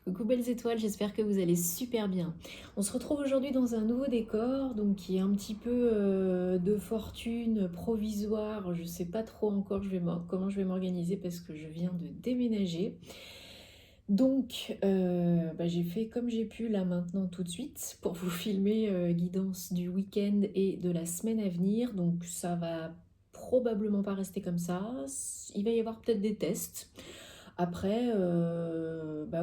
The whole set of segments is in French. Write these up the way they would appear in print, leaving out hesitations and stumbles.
Coucou belles étoiles, j'espère que vous allez super bien. On se retrouve aujourd'hui dans un nouveau décor, donc qui est un petit peu de fortune provisoire. Je sais pas trop encore comment je vais m'organiser parce que je viens de déménager. Donc j'ai fait comme j'ai pu là maintenant tout de suite pour vous filmer guidance du week-end et de la semaine à venir. Donc ça va probablement pas rester comme ça. Il va y avoir peut-être des tests. Après,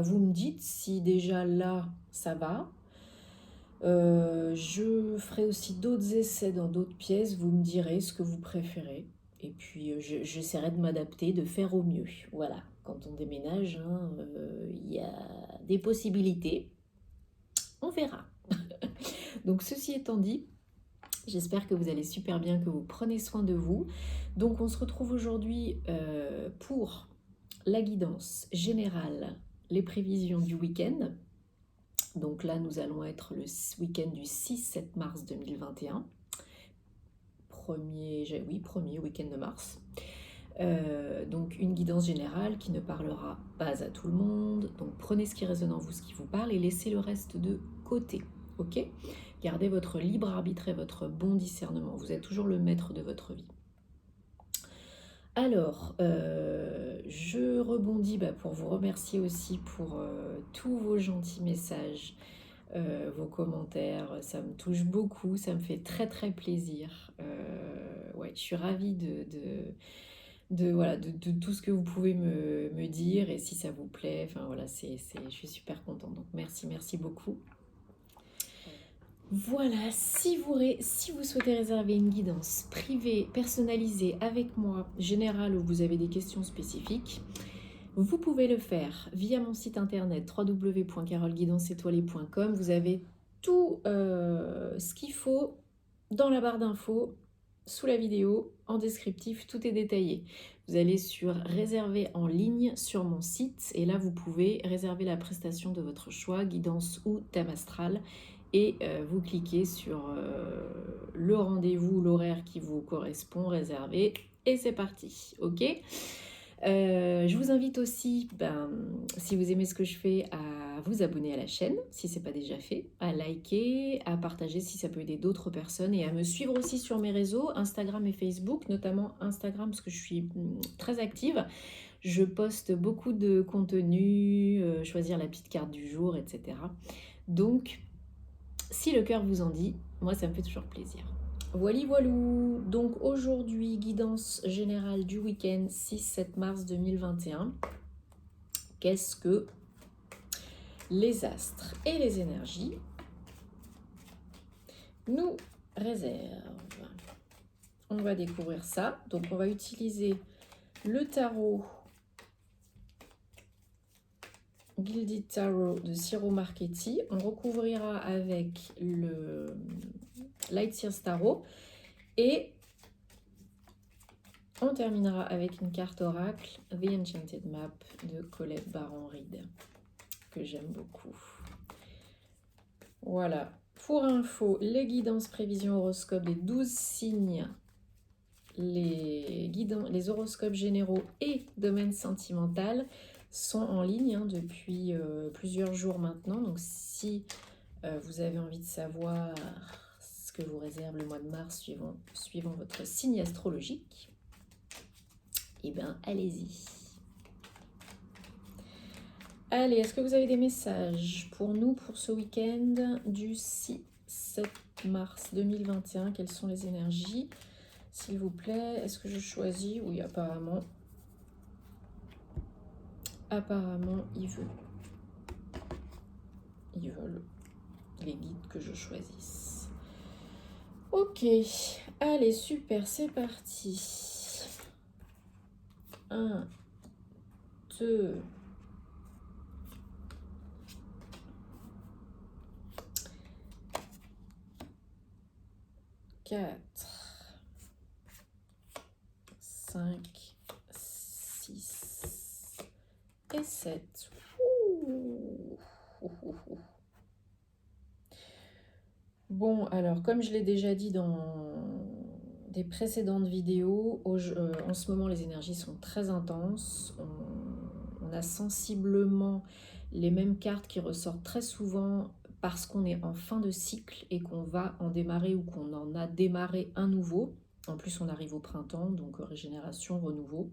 vous me dites si déjà là, ça va. Je ferai aussi d'autres essais dans d'autres pièces. Vous me direz ce que vous préférez. Et puis, j'essaierai de m'adapter, de faire au mieux. Voilà, quand on déménage, hein, il y a des possibilités. On verra. Donc, ceci étant dit, j'espère que vous allez super bien, que vous prenez soin de vous. Donc, on se retrouve aujourd'hui pour la guidance générale, les prévisions du week-end. Donc là, nous allons être le week-end du 6-7 mars 2021. Premier week-end de mars. Donc une guidance générale qui ne parlera pas à tout le monde. Donc prenez ce qui résonne en vous, ce qui vous parle, et laissez le reste de côté. Ok ? Gardez votre libre arbitre et votre bon discernement. Vous êtes toujours le maître de votre vie. Alors, je rebondis pour vous remercier aussi pour tous vos gentils messages, vos commentaires. Ça me touche beaucoup, ça me fait très très plaisir. Ouais, je suis ravie de tout ce que vous pouvez me dire, et si ça vous plaît, enfin voilà, je suis super contente. Donc merci beaucoup. Voilà, si vous souhaitez réserver une guidance privée, personnalisée avec moi, générale, où vous avez des questions spécifiques, vous pouvez le faire via mon site internet www.carolguidanceetoilée.com. Vous avez tout ce qu'il faut dans la barre d'infos, sous la vidéo, en descriptif, tout est détaillé. Vous allez sur réserver en ligne sur mon site, et là vous pouvez réserver la prestation de votre choix, guidance ou thème astral, et vous cliquez sur le rendez-vous, l'horaire qui vous correspond, réservé, et c'est parti, ok. Je vous invite aussi, si vous aimez ce que je fais, à vous abonner à la chaîne, si ce n'est pas déjà fait, à liker, à partager si ça peut aider d'autres personnes, et à me suivre aussi sur mes réseaux, Instagram et Facebook, notamment Instagram parce que je suis très active. Je poste beaucoup de contenu, choisir la petite carte du jour, etc. Donc, si le cœur vous en dit, moi ça me fait toujours plaisir. Voilou. Donc aujourd'hui, guidance générale du week-end 6-7 mars 2021. Qu'est-ce que les astres et les énergies nous réservent? On va découvrir ça. Donc on va utiliser le tarot Gilded Tarot de Ciro Marchetti. On recouvrira avec le Light Seers Tarot. Et on terminera avec une carte oracle, The Enchanted Map de Colette Baron-Reid, que j'aime beaucoup. Voilà. Pour info, les guidances, prévisions, horoscopes des 12 signes, les horoscopes généraux et domaine sentimental sont en ligne depuis plusieurs jours maintenant. Donc si vous avez envie de savoir ce que vous réserve le mois de mars suivant votre signe astrologique, eh bien allez-y. Allez, est-ce que vous avez des messages pour nous pour ce week-end du 6-7 mars 2021? Quelles sont les énergies, s'il vous plaît? Est-ce que je choisis? Oui, apparemment. Apparemment, ils veulent les guides que je choisisse. Ok, allez, super, c'est parti. 1, 2, 4, 5, 6 et 7. Bon, alors, comme je l'ai déjà dit dans des précédentes vidéos, en ce moment, les énergies sont très intenses. On a sensiblement Les mêmes cartes qui ressortent très souvent parce qu'on est en fin de cycle et qu'on va en démarrer ou qu'on en a démarré un nouveau. En plus, on arrive au printemps, donc régénération, renouveau.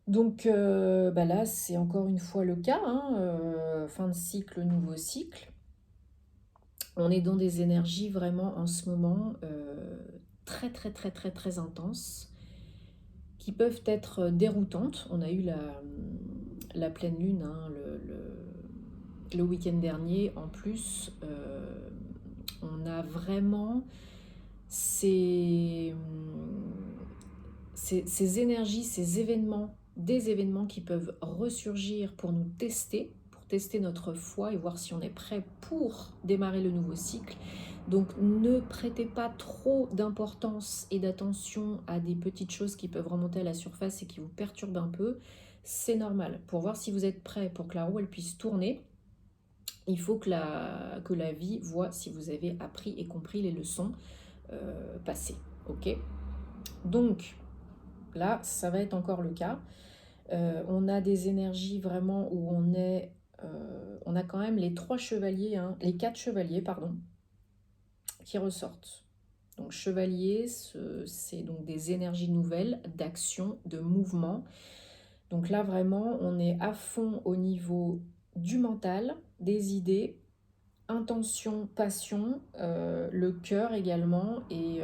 Donc là, c'est encore une fois le cas, hein, fin de cycle, nouveau cycle. On est dans des énergies vraiment en ce moment très très très très très intenses, qui peuvent être déroutantes. On a eu la pleine lune hein, le week-end dernier. En plus, on a vraiment ces énergies, ces événements, des événements qui peuvent ressurgir pour nous tester, pour tester notre foi et voir si on est prêt pour démarrer le nouveau cycle. Donc ne prêtez pas trop d'importance et d'attention à des petites choses qui peuvent remonter à la surface et qui vous perturbent un peu. C'est normal. Pour voir si vous êtes prêt pour que la roue elle puisse tourner, il faut que la vie voit si vous avez appris et compris les leçons passées. Ok ? Donc là, ça va être encore le cas. On a des énergies vraiment où on a quand même les 3 chevaliers, hein, les 4 chevaliers, pardon, qui ressortent. Donc chevalier, c'est donc des énergies nouvelles, d'action, de mouvement. Donc là, vraiment, on est à fond au niveau du mental, des idées, intention, passion, le cœur également, et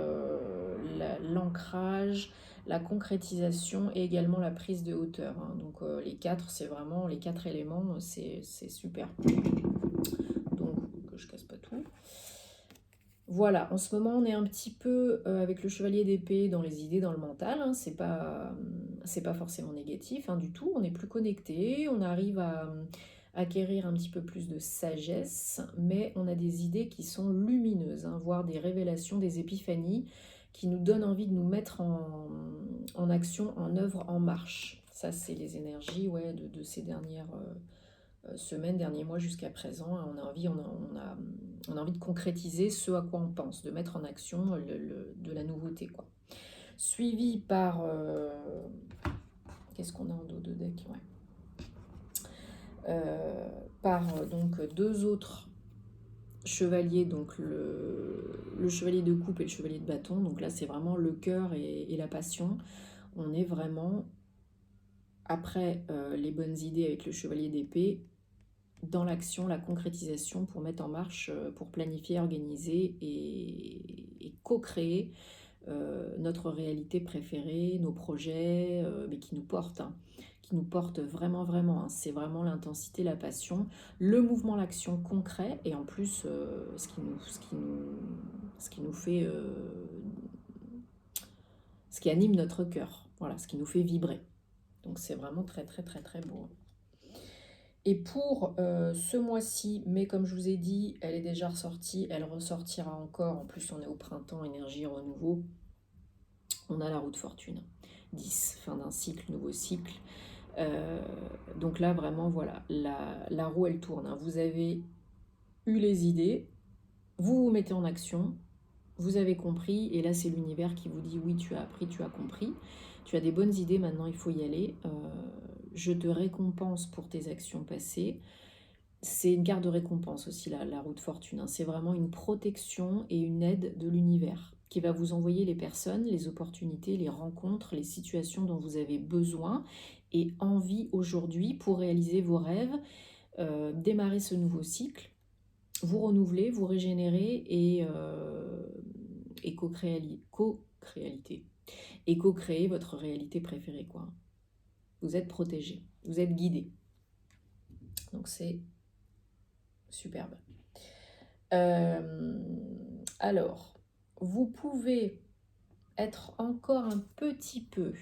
l'ancrage, la concrétisation et également la prise de hauteur. Hein. Donc les 4, c'est vraiment les 4 éléments, c'est super. Donc que je casse pas tout. Voilà, en ce moment on est un petit peu avec le chevalier d'épée dans les idées, dans le mental, hein. C'est pas forcément négatif hein, du tout, on est plus connecté, on arrive à acquérir un petit peu plus de sagesse, mais on a des idées qui sont lumineuses, hein, voire des révélations, des épiphanies qui nous donnent envie de nous mettre en action, en œuvre, en marche. Ça c'est les énergies ouais, de ces dernières semaines, derniers mois jusqu'à présent. On a envie de concrétiser ce à quoi on pense, de mettre en action de la nouveauté, quoi. Suivi par qu'est-ce qu'on a en dos de deck, ouais. Par donc 2 autres chevaliers, donc le chevalier de coupe et le chevalier de bâton. Donc là c'est vraiment le cœur et la passion. On est vraiment après les bonnes idées avec le chevalier d'épée, dans l'action, la concrétisation pour mettre en marche, pour planifier, organiser et co-créer notre réalité préférée, nos projets, mais qui nous portent, hein, qui nous portent vraiment, vraiment. Hein. C'est vraiment l'intensité, la passion, le mouvement, l'action concret, et en plus, ce qui nous fait, ce qui anime notre cœur, voilà, ce qui nous fait vibrer. Donc c'est vraiment très, très, très, très beau. Et pour ce mois-ci, mais comme je vous ai dit, elle est déjà ressortie, elle ressortira encore. En plus, on est au printemps, énergie, renouveau. On a la roue de fortune. 10, fin d'un cycle, nouveau cycle. Donc là, vraiment, voilà, la roue, elle tourne. Hein. Vous avez eu les idées, vous vous mettez en action, vous avez compris, et là, c'est l'univers qui vous dit, oui, tu as appris, tu as compris. Tu as des bonnes idées, maintenant, il faut y aller. Je te récompense pour tes actions passées. C'est une carte de récompense aussi, la roue de fortune. Hein. C'est vraiment une protection et une aide de l'univers qui va vous envoyer les personnes, les opportunités, les rencontres, les situations dont vous avez besoin et envie aujourd'hui pour réaliser vos rêves, démarrer ce nouveau cycle, vous renouveler, vous régénérer et co-créer votre réalité préférée, quoi. Vous êtes protégé, vous êtes guidé. Donc c'est superbe. Alors, vous pouvez être encore un petit peu,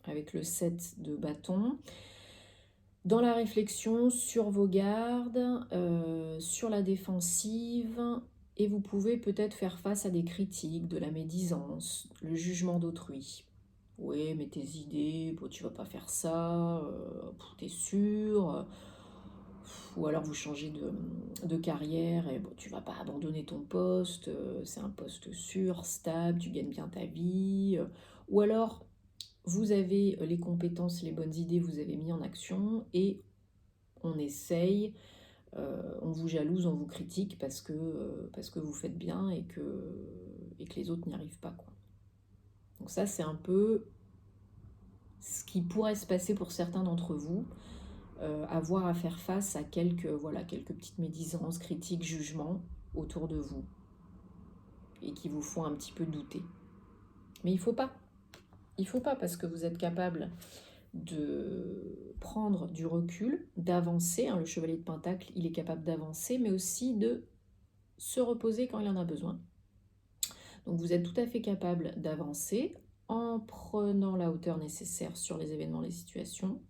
avec le 7 de bâton, dans la réflexion sur vos gardes, sur la défensive, et vous pouvez peut-être faire face à des critiques, de la médisance, le jugement d'autrui. Oui, mais tes idées, bon, tu vas pas faire ça, t'es sûr, ou alors vous changez de carrière et bon, tu vas pas abandonner ton poste, c'est un poste sûr, stable, tu gagnes bien ta vie, ou alors vous avez les compétences, les bonnes idées, vous avez mis en action et on essaye, on vous jalouse, on vous critique parce que vous faites bien et que les autres n'y arrivent pas, quoi. Donc ça, c'est un peu ce qui pourrait se passer pour certains d'entre vous, avoir à faire face à quelques petites médisances, critiques, jugements autour de vous et qui vous font un petit peu douter. Mais il faut pas parce que vous êtes capable de prendre du recul, d'avancer, hein, le chevalier de Pentacle, il est capable d'avancer, mais aussi de se reposer quand il en a besoin. Donc vous êtes tout à fait capable d'avancer en prenant la hauteur nécessaire sur les événements, les situations,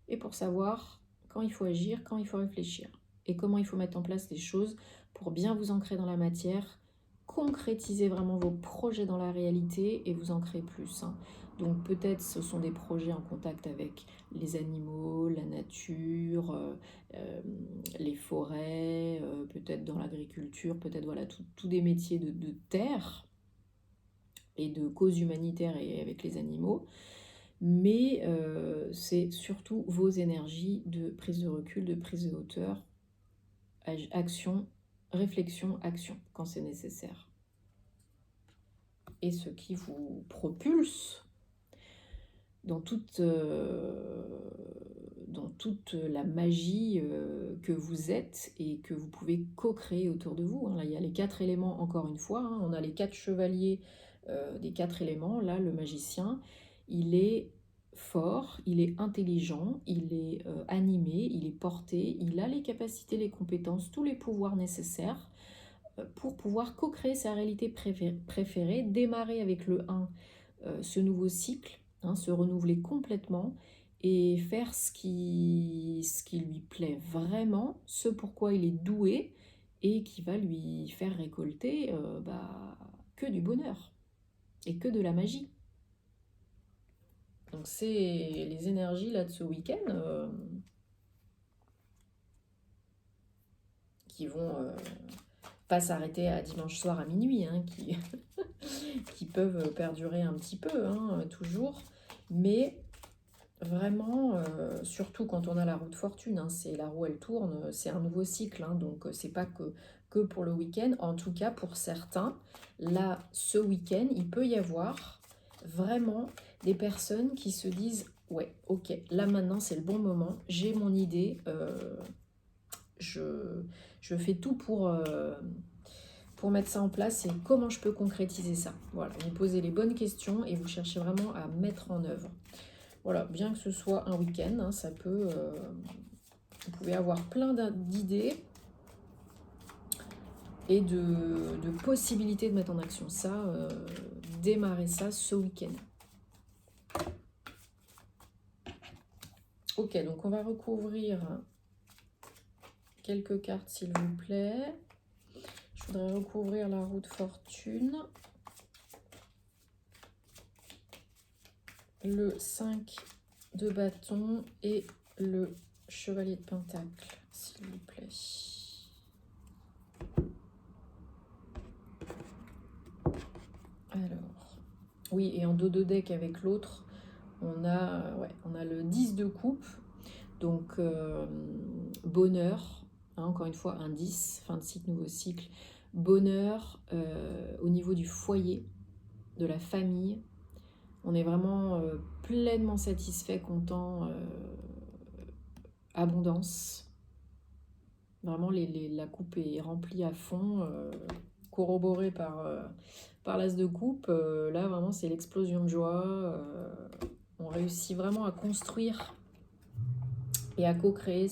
et pour savoir quand il faut agir, quand il faut réfléchir, et comment il faut mettre en place les choses pour bien vous ancrer dans la matière, concrétiser vraiment vos projets dans la réalité et vous ancrer plus, hein. Donc peut-être ce sont des projets en contact avec les animaux, la nature, les forêts, peut-être dans l'agriculture, peut-être voilà, tous des métiers de terre et de causes humanitaires et avec les animaux. Mais c'est surtout vos énergies de prise de recul, de prise de hauteur, action, réflexion, action, quand c'est nécessaire. Et ce qui vous propulse dans toute la magie que vous êtes et que vous pouvez co-créer autour de vous. Là, il y a les 4 éléments, encore une fois, hein, on a les 4 chevaliers des 4 éléments. Là, le magicien, il est fort, il est intelligent, il est animé, il est porté, il a les capacités, les compétences, tous les pouvoirs nécessaires pour pouvoir co-créer sa réalité préférée, démarrer avec le 1 ce nouveau cycle, hein, se renouveler complètement et faire ce qui lui plaît vraiment, ce pourquoi il est doué et qui va lui faire récolter que du bonheur et que de la magie. Donc c'est les énergies là de ce week-end qui vont pas s'arrêter à dimanche soir à minuit, hein, qui peuvent perdurer un petit peu, hein, toujours, mais vraiment, surtout quand on a la roue de fortune, hein, c'est la roue elle tourne, c'est un nouveau cycle, hein, donc c'est pas que pour le week-end. En tout cas, pour certains, là, ce week-end, il peut y avoir vraiment des personnes qui se disent « Ouais, ok, là maintenant c'est le bon moment, j'ai mon idée, je fais tout pour mettre ça en place et comment je peux concrétiser ça ?» Voilà, vous posez les bonnes questions et vous cherchez vraiment à mettre en œuvre. Voilà, bien que ce soit un week-end, hein, ça peut... vous pouvez avoir plein d'idées et de possibilités de mettre en action ça, démarrer ça ce week-end. Ok, donc on va recouvrir quelques cartes s'il vous plaît. Je voudrais recouvrir la roue de fortune. Le 5 de bâton et le chevalier de pentacle, s'il vous plaît. Alors, oui, et en dos de deck avec l'autre, on a le 10 de coupe, donc bonheur, hein, encore une fois un 10, fin de cycle, nouveau cycle, bonheur au niveau du foyer, de la famille. On est vraiment pleinement satisfait, content, abondance. Vraiment, la coupe est remplie à fond, corroborée par l'as de coupe. Là, vraiment, c'est l'explosion de joie. On réussit vraiment à construire et à co-créer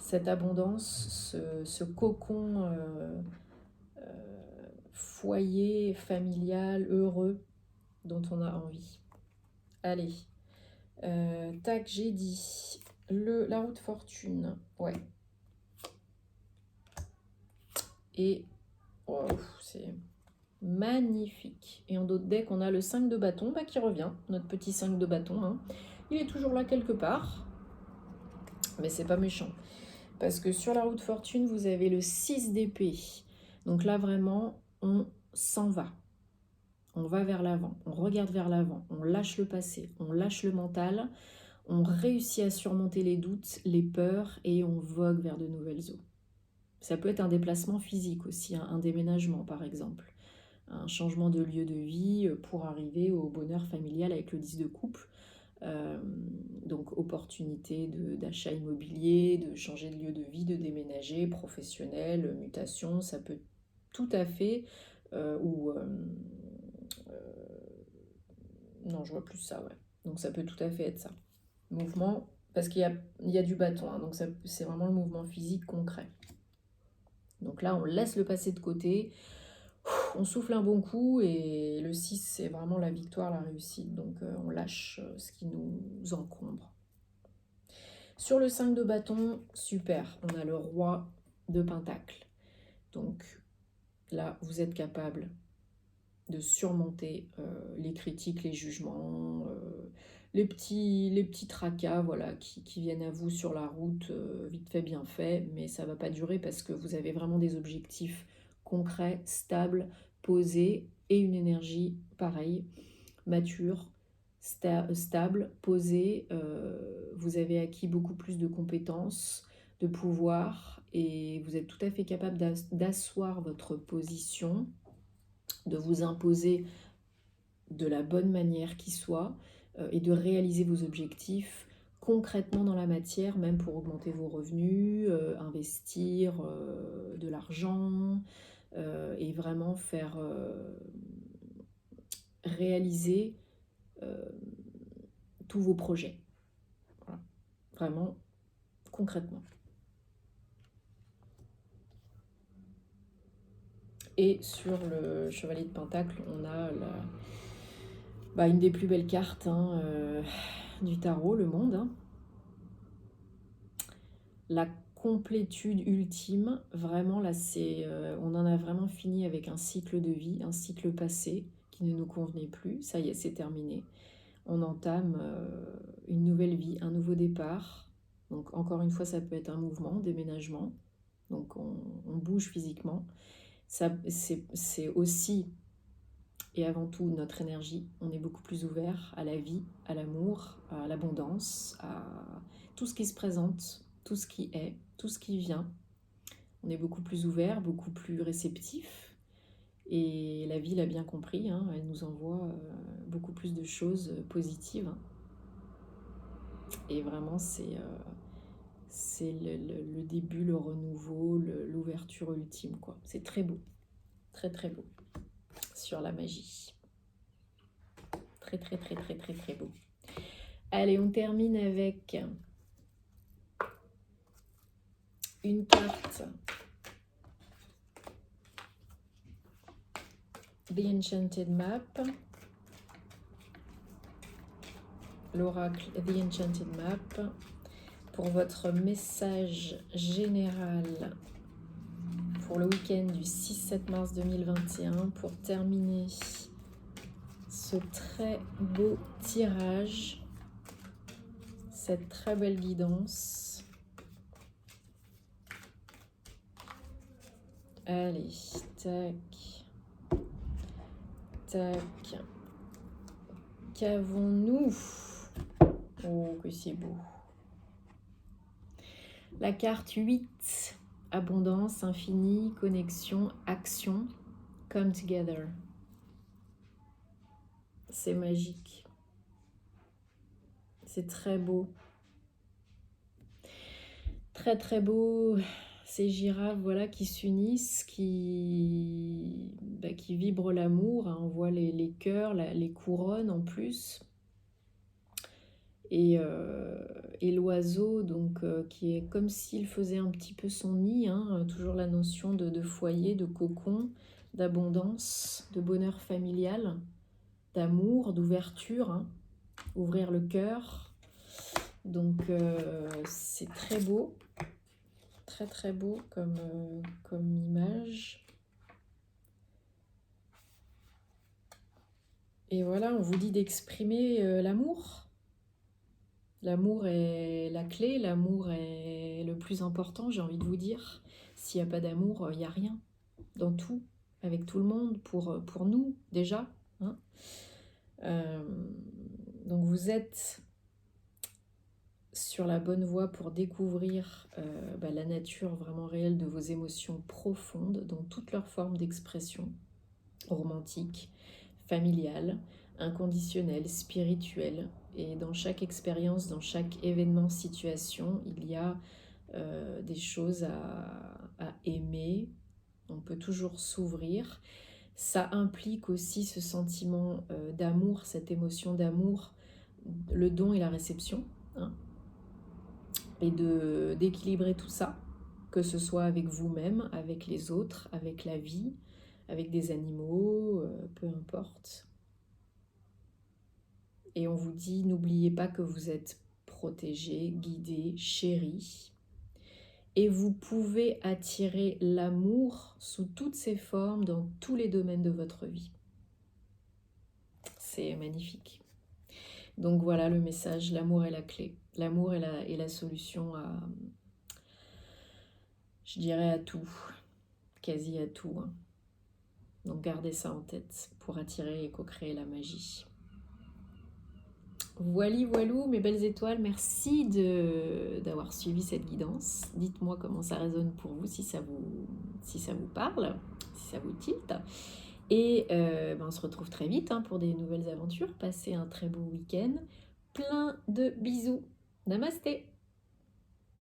cette abondance, ce cocon foyer familial, heureux, dont on a envie. Allez, tac, j'ai dit la roue de fortune, ouais. Et wow, c'est magnifique. Et en d'autres decks, on a le 5 de bâton qui revient, notre petit 5 de bâton. Hein. Il est toujours là quelque part, mais c'est pas méchant. Parce que sur la roue de fortune, vous avez le 6 d'épée. Donc là, vraiment, on s'en va. On va vers l'avant, on regarde vers l'avant, on lâche le passé, on lâche le mental, On réussit à surmonter les doutes, les peurs et on vogue vers de nouvelles eaux. Ça peut être un déplacement physique aussi, un déménagement par exemple. Un changement de lieu de vie pour arriver au bonheur familial avec le 10 de coupe. Donc opportunité d'achat immobilier, de changer de lieu de vie, de déménager, professionnel, mutation, ça peut tout à fait, non je vois plus ça, ouais. Donc ça peut tout à fait être ça. Mouvement, parce qu'il y a du bâton, hein, donc c'est vraiment le mouvement physique concret. Donc là on laisse le passé de côté, on souffle un bon coup et le 6 c'est vraiment la victoire, la réussite, donc on lâche ce qui nous encombre. Sur le 5 de bâton, super, on a le roi de pentacle. Donc là, vous êtes capable de surmonter les critiques, les jugements, les petits tracas voilà, qui viennent à vous sur la route, vite fait, bien fait, mais ça ne va pas durer parce que vous avez vraiment des objectifs concrets, stables, posés et une énergie pareille, mature, stable, posée. Vous avez acquis beaucoup plus de compétences, de pouvoir et vous êtes tout à fait capable d'asseoir votre position, de vous imposer de la bonne manière qui soit et de réaliser vos objectifs concrètement dans la matière, même pour augmenter vos revenus, investir de l'argent et vraiment faire réaliser tous vos projets. Voilà. Vraiment concrètement. Et sur le chevalier de pentacle, on a une des plus belles cartes du tarot, le monde. Hein. La complétude ultime, vraiment là on en a vraiment fini avec un cycle de vie, un cycle passé qui ne nous convenait plus, ça y est, c'est terminé. On entame une nouvelle vie, un nouveau départ. Donc encore une fois, ça peut être un mouvement, déménagement, donc on bouge physiquement. C'est aussi et avant tout notre énergie. On est beaucoup plus ouvert à la vie, à l'amour, à l'abondance, à tout ce qui se présente, tout ce qui est, tout ce qui vient. On est beaucoup plus ouvert, beaucoup plus réceptif. Et la vie l'a bien compris, hein, elle nous envoie beaucoup plus de choses positives. Et vraiment, c'est le début, le renouveau, l'ouverture ultime, quoi. C'est très beau, très très beau, sur la magie. Très très très très très très beau. Allez, on termine avec une carte The Enchanted Map, l'oracle The Enchanted Map, pour votre message général pour le week-end du 6-7 mars 2021, pour terminer ce très beau tirage, cette très belle guidance. Allez, tac, tac. Qu'avons-nous? Oh, que c'est beau. La carte 8, abondance, infini, connexion, action, come together. C'est magique. C'est très beau. Très très beau. Ces girafes voilà, qui s'unissent, qui vibrent l'amour. Hein. On voit les cœurs, les couronnes en plus. Et l'oiseau donc qui est comme s'il faisait un petit peu son nid, hein, toujours la notion de foyer, de cocon, d'abondance, de bonheur familial, d'amour, d'ouverture, hein, ouvrir le cœur. Donc c'est très beau, très très beau comme image. Et voilà, on vous dit d'exprimer l'amour. L'amour est la clé, l'amour est le plus important, j'ai envie de vous dire. S'il n'y a pas d'amour, il n'y a rien. Dans tout, avec tout le monde, pour nous déjà. Hein. Donc vous êtes sur la bonne voie pour découvrir la nature vraiment réelle de vos émotions profondes dans toutes leurs formes d'expression, romantique, familiale, inconditionnelle, spirituelle. Et dans chaque expérience, dans chaque événement, situation, il y a des choses à aimer. On peut toujours s'ouvrir. Ça implique aussi ce sentiment d'amour, cette émotion d'amour, le don et la réception, hein, et d'équilibrer tout ça, que ce soit avec vous-même, avec les autres, avec la vie, avec des animaux, peu importe. Et on vous dit, n'oubliez pas que vous êtes protégé, guidé, chéri. Et vous pouvez attirer l'amour sous toutes ses formes dans tous les domaines de votre vie. C'est magnifique. Donc voilà le message, l'amour est la clé. L'amour est la solution à, je dirais, à tout, quasi à tout, hein. Donc gardez ça en tête pour attirer et co-créer la magie. Voili voilou mes belles étoiles, merci d'avoir suivi cette guidance. Dites-moi comment ça résonne pour vous, si ça vous parle, si ça vous tilte. Et on se retrouve très vite pour des nouvelles aventures. Passez un très beau week-end. Plein de bisous. Namasté.